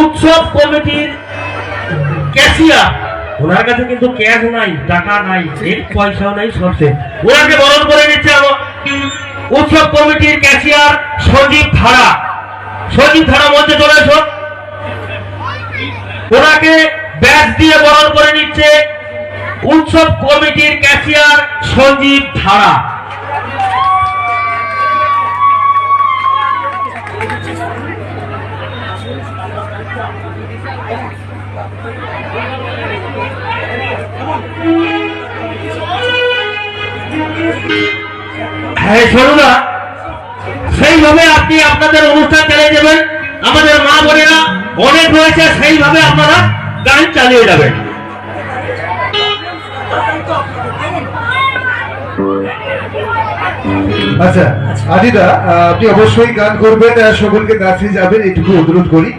উৎসব কমিটির ক্যাশিয়ার, ওনার কাছে কিন্তু ক্যাশ নাই, টাকা নাই, এক পয়সাও নাই, সবচে ওনাকে বরণ করে নিচ্ছে উৎসব কমিটির ক্যাশিয়ার সঞ্জীব ধারা। সঞ্জীব ধারা মঞ্চে চলে এসো। ওনাকে ব্যাচ দিয়ে বরণ করে নিচ্ছে উৎসব কমিটির ক্যাশিয়ার সঞ্জীব ধারা। হ্যাঁ শোনুনা, সেইভাবে আপনি আপনাদের অনুষ্ঠান চালিয়ে যাবেন। আমাদের মা বোনেরা অনেক রয়েছে, সেইভাবে আপনারা গান চালিয়ে যাবেন। আচ্ছা আদিদা, আপনি অবশ্যই গান করবেন, সকলকে নাচে যাবেন, এটুকু অনুরোধ করি।